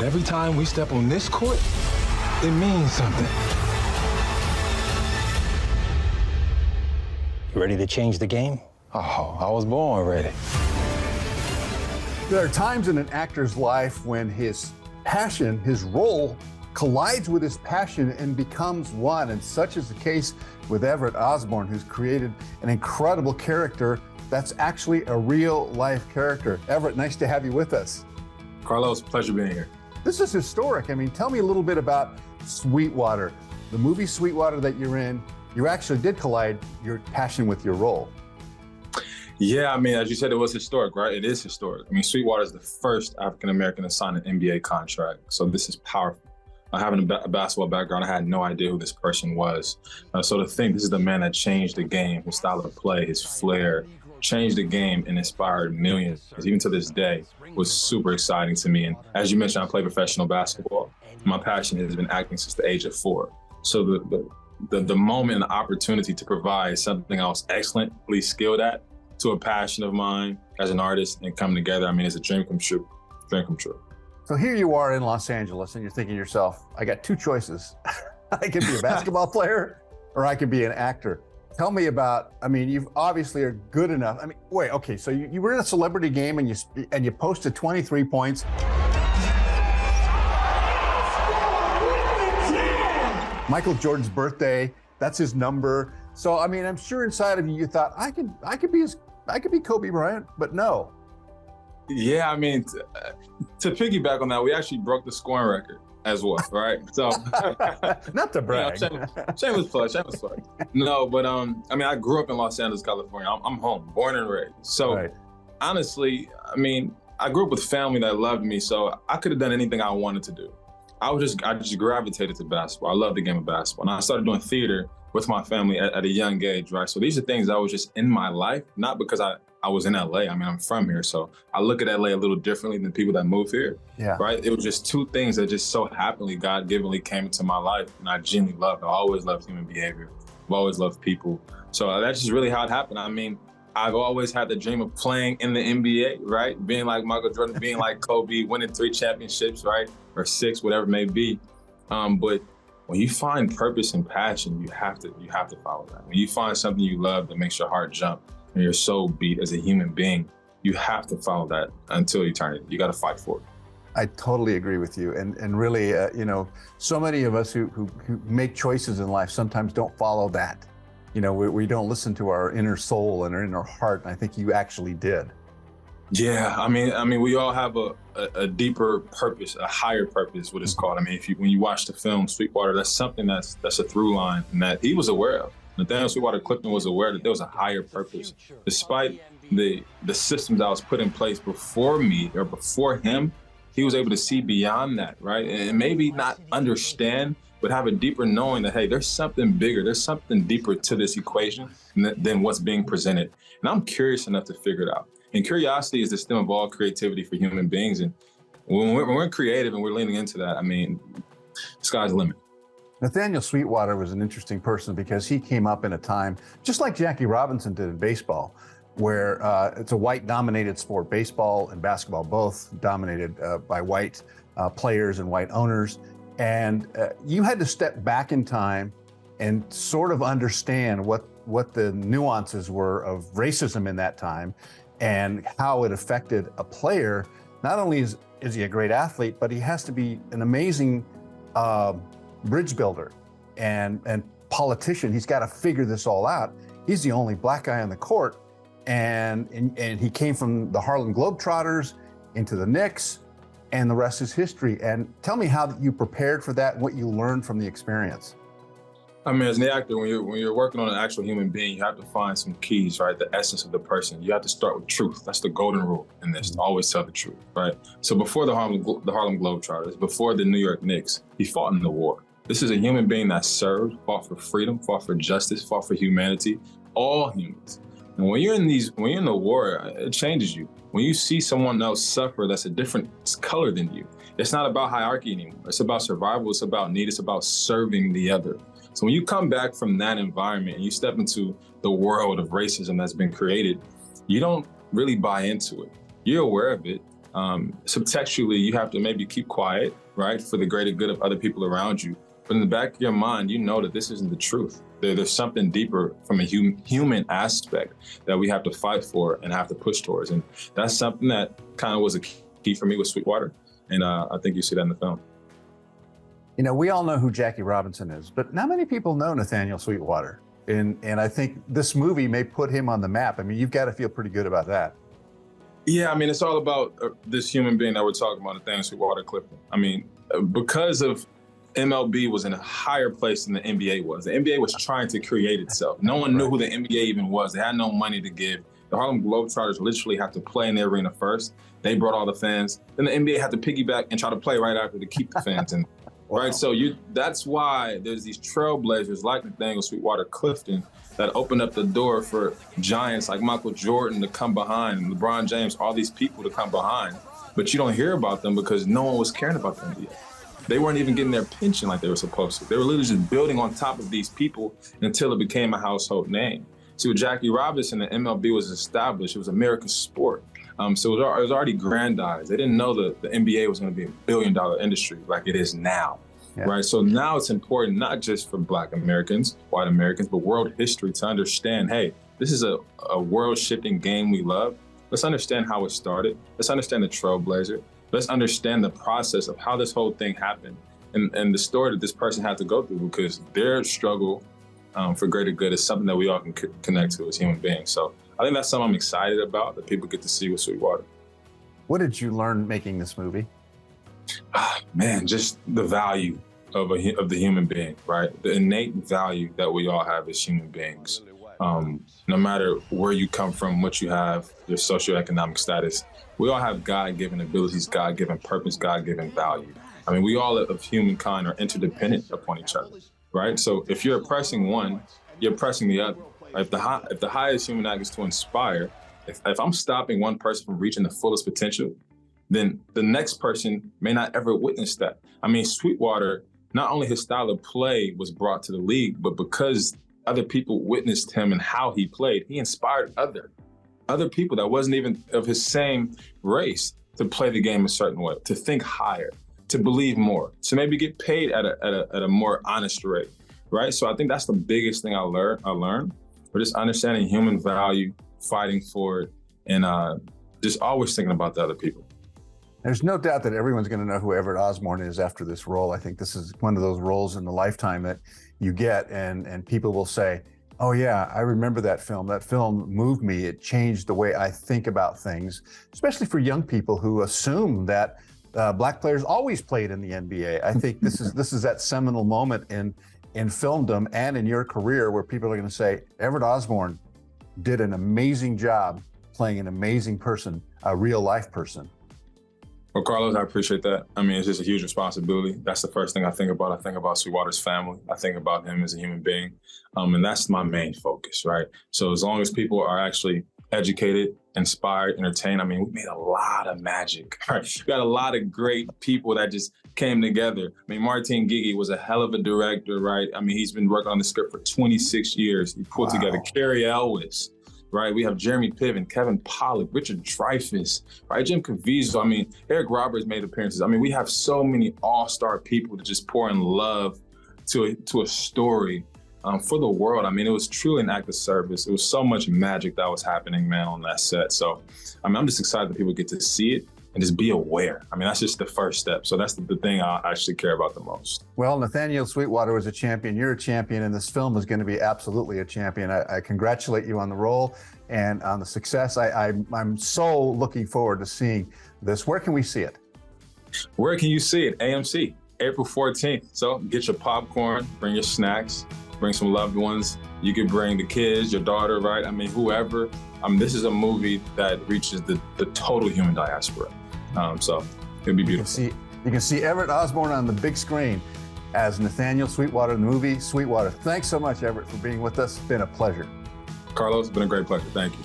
every time we step on this court, it means something. You ready to change the game? Oh, I was born ready. There are times in an actor's life when his passion, his role, collides with his passion and becomes one. And such is the case with Everett Osborne, who's created an incredible character that's actually a real life character. Everett, nice to have you with us. Carlos, pleasure being here. This is historic. I mean, tell me a little bit about Sweetwater. The movie Sweetwater that you're in, you actually did collide your passion with your role. Yeah, I mean, as you said, it was historic, right? It is historic. I mean, Sweetwater is the first African-American to sign an NBA contract. So this is powerful. Having a basketball background, I had no idea who this person was. So to think this is the man that changed the game, his style of play, his flair, changed the game and inspired millions, even to this day, was super exciting to me. And as you mentioned, I play professional basketball. My passion has been acting since the age of 4. So the moment and the opportunity to provide something I was excellently skilled at to a passion of mine as an artist and come together, I mean, it's a dream come true, dream come true. So here you are in Los Angeles and you're thinking to yourself, I got 2 choices. I could be a basketball player or I could be an actor. Tell me about, I mean, you obviously are good enough. I mean, wait, okay, so you were in a celebrity game and you posted 23 points. Michael Jordan's birthday, that's his number. So, I mean, I'm sure inside of you, you thought, I could be Kobe Bryant, but no. Yeah, I mean, to piggyback on that, we actually broke the scoring record as well, right? So, not to brag. Shameless plug. No, but I mean, I grew up in Los Angeles, California. I'm home, born and raised. So, right. Honestly, I mean, I grew up with family that loved me, so I could have done anything I wanted to do. I just gravitated to basketball. I love the game of basketball, and I started doing theater with my family at a young age, right? So these are things that was just in my life, not because I was in LA. I mean, I'm from here, so I look at LA a little differently than people that move here, right? It was just 2 things that just so happily, God-givenly came into my life, and I genuinely loved it. I always loved human behavior. I've always loved people. So that's just really how it happened. I mean, I've always had the dream of playing in the NBA, right? Being like Michael Jordan, being like Kobe, winning 3 championships, right? Or 6, whatever it may be. But when you find purpose and passion, you have to follow that. When you find something you love that makes your heart jump and your soul beat as a human being, you have to follow that until eternity. You got to fight for it. I totally agree with you. And really, you know, so many of us who make choices in life sometimes don't follow that. You know, we don't listen to our inner soul and our inner heart. And I think you actually did. Yeah, I mean, we all have a deeper purpose, a higher purpose, what it's called. I mean, when you watch the film Sweetwater, that's something that's a through line and that he was aware of. Nathaniel Sweetwater Clifton was aware that there was a higher purpose. Despite the systems that was put in place before me or before him, he was able to see beyond that, right? And maybe not understand, but have a deeper knowing that, hey, there's something bigger, there's something deeper to this equation than what's being presented. And I'm curious enough to figure it out. And curiosity is the stem of all creativity for human beings. And when we're creative and we're leaning into that, I mean, the sky's the limit. Nathaniel Sweetwater was an interesting person because he came up in a time, just like Jackie Robinson did in baseball, where it's a white-dominated sport. Baseball and basketball both dominated by white players and white owners. And you had to step back in time and sort of understand what the nuances were of racism in that time and how it affected a player. Not only is he a great athlete, but he has to be an amazing bridge builder and politician. He's got to figure this all out. He's the only black guy on the court, and he came from the Harlem Globetrotters into the Knicks, and the rest is history. And tell me how you prepared for that and what you learned from the experience. I mean, as an actor, when you're working on an actual human being, you have to find some keys, right? The essence of the person. You have to start with truth. That's the golden rule in this, to always tell the truth, right? So before the Harlem Globetrotters, before the New York Knicks, he fought in the war. This is a human being that served, fought for freedom, fought for justice, fought for humanity, all humans. And when you're in the war, it changes you. When you see someone else suffer that's a different color than you, it's not about hierarchy anymore. It's about survival. It's about need. It's about serving the other. So when you come back from that environment and you step into the world of racism that's been created, you don't really buy into it. You're aware of it, Subtextually, you have to maybe keep quiet, right, for the greater good of other people around you. But in the back of your mind, you know that this isn't the truth. There's something deeper from a human aspect that we have to fight for and have to push towards. And that's something that kind of was a key for me with Sweetwater. And I think you see that in the film. You know, we all know who Jackie Robinson is, but not many people know Nathaniel Sweetwater. And I think this movie may put him on the map. I mean, you've got to feel pretty good about that. Yeah, I mean, it's all about this human being that we're talking about, Nathaniel Sweetwater, Clifton. I mean, because of MLB was in a higher place than the NBA was. The NBA was trying to create itself. No one knew who the NBA even was. They had no money to give. The Harlem Globetrotters literally had to play in the arena first. They brought all the fans. Then the NBA had to piggyback and try to play right after to keep the fans in. Wow. Right, so that's why there's these trailblazers like Nathaniel Sweetwater, Clifton, that opened up the door for giants like Michael Jordan to come behind, and LeBron James, all these people to come behind. But you don't hear about them because no one was caring about the NBA. They weren't even getting their pension like they were supposed to. They were literally just building on top of these people until it became a household name. See, with Jackie Robinson, the MLB was established. It was America's sport. So it was already grandized. They didn't know the NBA was going to be $1 billion industry like it is now, right? So now it's important not just for Black Americans, white Americans, but world history to understand, hey, this is a world-shifting game we love. Let's understand how it started. Let's understand the trailblazer. Let's understand the process of how this whole thing happened and the story that this person had to go through, because their struggle for greater good is something that we all can connect to as human beings. So I think that's something I'm excited about that people get to see with Sweetwater. What did you learn making this movie? Man, just the value of the human being, right? The innate value that we all have as human beings. No matter where you come from, what you have, your socioeconomic status, we all have God-given abilities, God-given purpose, God-given value. I mean, we all of humankind are interdependent upon each other, right? So if you're oppressing one, you're oppressing the other. If the highest human act is to inspire, if I'm stopping one person from reaching the fullest potential, then the next person may not ever witness that. I mean, Sweetwater, not only his style of play was brought to the league, but because other people witnessed him and how he played, he inspired other people that wasn't even of his same race to play the game a certain way, to think higher, to believe more, to maybe get paid at a more honest rate, right? So I think that's the biggest thing I learned, but just understanding human value, fighting for it, and just always thinking about the other people. There's no doubt that everyone's going to know who Everett Osborne is after this role. I think this is one of those roles in the lifetime that you get, and people will say, oh yeah, I remember that film. That film moved me. It changed the way I think about things, especially for young people who assume that Black players always played in the NBA. I think this is that seminal moment in filmdom and in your career where people are going to say, Everett Osborne did an amazing job playing an amazing person, a real life person. Well, Carlos, I appreciate that. I mean, it's just a huge responsibility. That's the first thing I think about. I think about Sweetwater's family. I think about him as a human being. And that's my main focus, right? So as long as people are actually educated, inspired, entertained, I mean, we made a lot of magic, right? We got a lot of great people that just came together. I mean, Martin Gigi was a hell of a director, right? I mean, he's been working on the script for 26 years. He put together Cary Elwes, right? We have Jeremy Piven, Kevin Pollak, Richard Dreyfuss, right? Jim Caviezel. I mean, Eric Roberts made appearances. I mean, we have so many all-star people to just pour in love to a story for the world. I mean, it was truly an act of service. It was so much magic that was happening, man, on that set. So, I mean, I'm just excited that people get to see it and just be aware. I mean, that's just the first step. So that's the thing I actually care about the most. Well, Nathaniel Sweetwater was a champion. You're a champion, and this film is going to be absolutely a champion. I congratulate you on the role and on the success. I'm so looking forward to seeing this. Where can we see it? Where can you see it? AMC, April 14th. So get your popcorn, bring your snacks, bring some loved ones. You could bring the kids, your daughter, right? I mean, whoever. This is a movie that reaches the total human diaspora. So it'll be beautiful. You can see Everett Osborne on the big screen as Nathaniel Sweetwater in the movie Sweetwater. Thanks so much, Everett, for being with us. It's been a pleasure. Carlos, it's been a great pleasure. Thank you.